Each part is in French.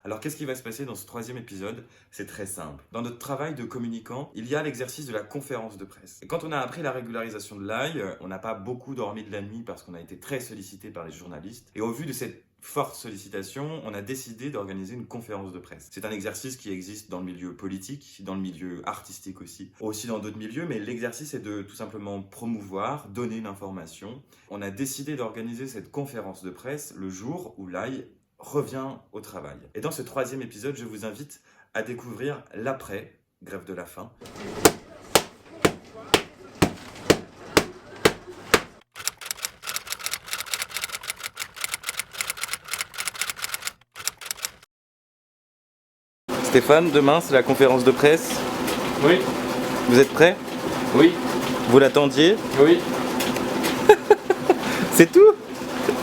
Alors qu'est-ce qui va se passer dans ce troisième épisode? C'est très simple. Dans notre travail de communicant, il y a l'exercice de la conférence de presse. Et quand on a appris la régularisation de l'ail, on n'a pas beaucoup dormi de la nuit parce qu'on a été très sollicité par les journalistes. Et au vu de cette forte sollicitation, on a décidé d'organiser une conférence de presse. C'est un exercice qui existe dans le milieu politique, dans le milieu artistique aussi dans d'autres milieux, mais l'exercice est de tout simplement promouvoir, donner une information. On a décidé d'organiser cette conférence de presse le jour où l'ail revient au travail. Et dans ce troisième épisode, je vous invite à découvrir l'après grève de la faim. Stéphane, demain c'est la conférence de presse. Oui, Vous êtes prêt? oui, Vous l'attendiez? oui. C'est tout?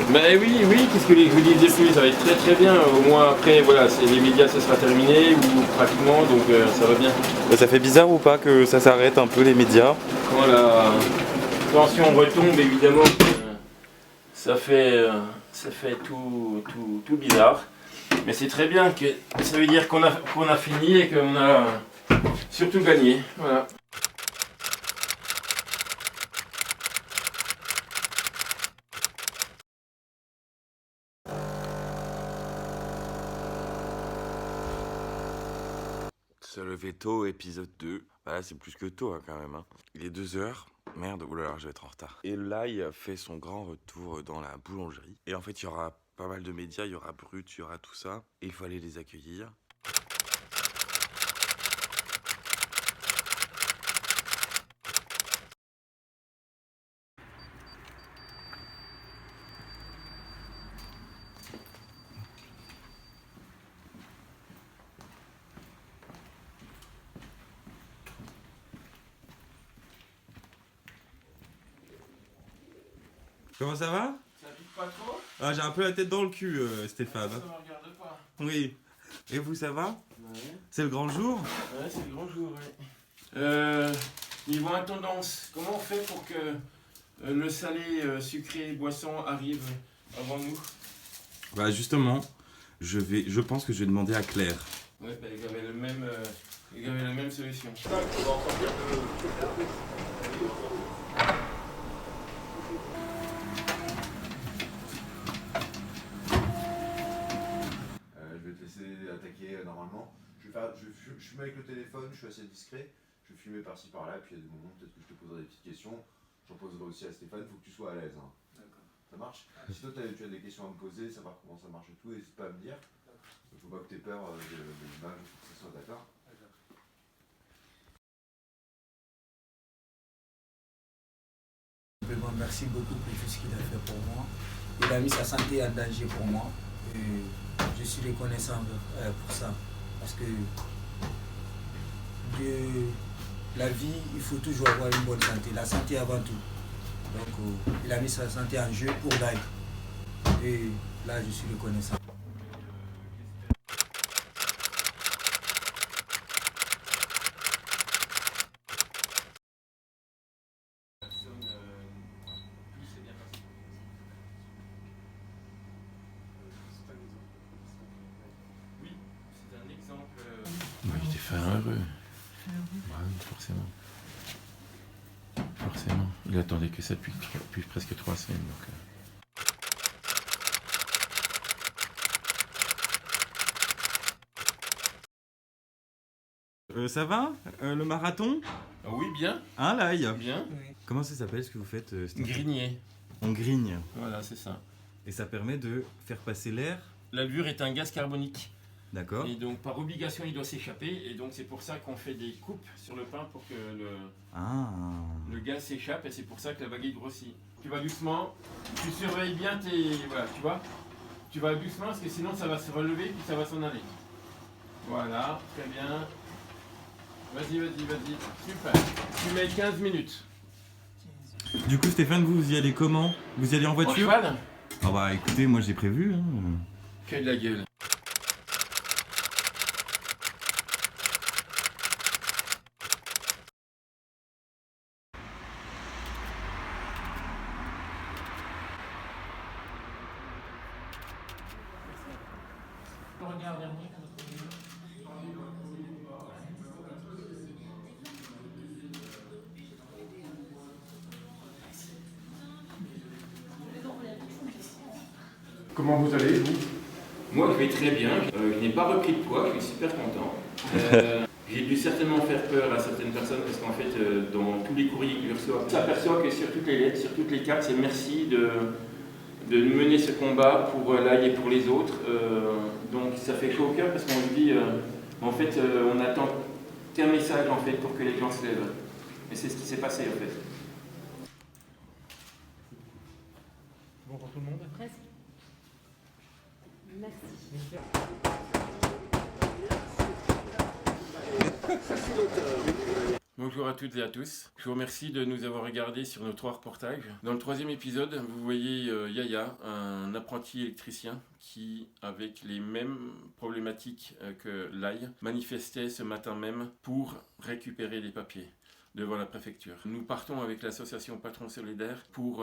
Oui, qu'est-ce que je vous disais plus, ça va être très très bien. Au moins après, voilà, les médias ça sera terminé, ou pratiquement, donc ça va bien. Ça fait bizarre ou pas que ça s'arrête un peu les médias? Quand la tension retombe, évidemment, ça fait tout bizarre. Mais c'est très bien, que ça veut dire qu'on a fini et qu'on a surtout gagné. Voilà. Se lever tôt, épisode 2. Voilà, c'est plus que tôt hein, quand même. Il est 2h. Merde, oulala, je vais être en retard. Et l'ail fait son grand retour dans la boulangerie. Et en fait, il y aura pas mal de médias, il y aura Brut, il y aura tout ça. Et il faut aller les accueillir. Comment ça va? Ça pique pas trop? Ah, j'ai un peu la tête dans le cul, Stéphane. Ça me regarde pas. Oui. Et vous, ça va? Ouais. C'est le grand jour? Ouais, c'est le grand jour, oui. Niveau intendance, comment on fait pour que le salé, sucré, boisson arrive avant nous? Bah justement, je pense que je vais demander à Claire. Ouais, bah, il y avait la même solution. Je vais te laisser attaquer normalement. Je fume avec le téléphone, je suis assez discret. Je vais filmer par-ci par-là, et puis il y a des moments peut-être que je te poserai des petites questions. J'en poserai aussi à Stéphane, il faut que tu sois à l'aise. Hein. D'accord. Ça marche? Si toi tu as des questions à me poser, savoir comment ça marche et tout, n'hésite pas à me dire. Il ne faut pas que tu aies peur de l'image, il faut que ça soit d'accord. Merci beaucoup pour tout ce qu'il a fait pour moi. Il a mis sa santé en danger pour moi. Et je suis reconnaissant pour ça. Parce que de la vie, il faut toujours avoir une bonne santé. La santé avant tout. Donc il a mis sa santé en jeu pour l'aide. Et là, je suis reconnaissant. Oui, c'est un exemple. Il était fait heureux. Ouais, forcément. Forcément. Il attendait que ça depuis presque 3 semaines. Donc, Ça va? Le marathon? Ah oui, bien, Hein, l'ail? bien. Comment ça s'appelle ce que vous faites, Stéphane? Grigné. On grigne. Voilà, c'est ça. Et ça permet de faire passer l'air. L'albure est un gaz carbonique. D'accord. Et donc par obligation il doit s'échapper et donc c'est pour ça qu'on fait des coupes sur le pain pour que Ah. le gaz s'échappe et c'est pour ça que la baguette grossit. Tu vas doucement, tu surveilles bien tes... Voilà, tu vois. Tu vas doucement parce que sinon ça va se relever puis ça va s'en aller. Voilà, très bien. Vas-y. Super. Tu mets 15 minutes. Du coup, Stéphane, vous y allez comment? Vous y allez en En voiture? cheval? Ah bah écoutez, moi j'ai prévu. Hein. Que de la gueule. regard vers moi. Comment vous allez, vous? Moi, je vais très bien. Je n'ai pas repris de poids, je suis super content. J'ai dû certainement faire peur à certaines personnes parce qu'en fait, dans tous les courriers que je reçois, on s'aperçoit que sur toutes les lettres, sur toutes les cartes, c'est merci de mener ce combat pour l'ail et pour les autres. Donc ça fait chaud au cœur parce qu'on se dit, en fait, on attend qu'un message en fait pour que les gens se lèvent. Et c'est ce qui s'est passé en fait. Bon pour tout le monde? Presque. Merci. Bonjour à toutes et à tous. Je vous remercie de nous avoir regardés sur nos 3 reportages. Dans le 3e épisode, vous voyez Yaya, un apprenti électricien qui, avec les mêmes problématiques que Lai, manifestait ce matin même pour récupérer des papiers devant la préfecture. Nous partons avec l'association Patrons Solidaires pour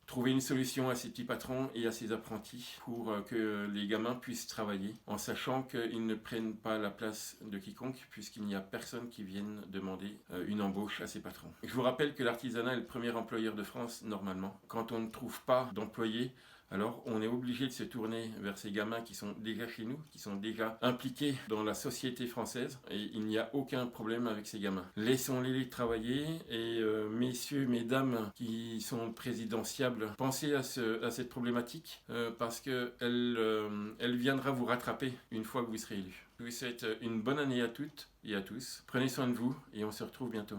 trouver une solution à ces petits patrons et à ces apprentis pour que les gamins puissent travailler en sachant qu'ils ne prennent pas la place de quiconque puisqu'il n'y a personne qui vienne demander une embauche à ces patrons. Je vous rappelle que l'artisanat est le premier employeur de France normalement. Quand on ne trouve pas d'employés, alors on est obligé de se tourner vers ces gamins qui sont déjà chez nous, qui sont déjà impliqués dans la société française et il n'y a aucun problème avec ces gamins. Laissons-les travailler et messieurs, mesdames qui sont présidentiables, pensez à cette problématique parce qu'elle viendra vous rattraper une fois que vous serez élus. Je vous souhaite une bonne année à toutes et à tous. Prenez soin de vous et on se retrouve bientôt.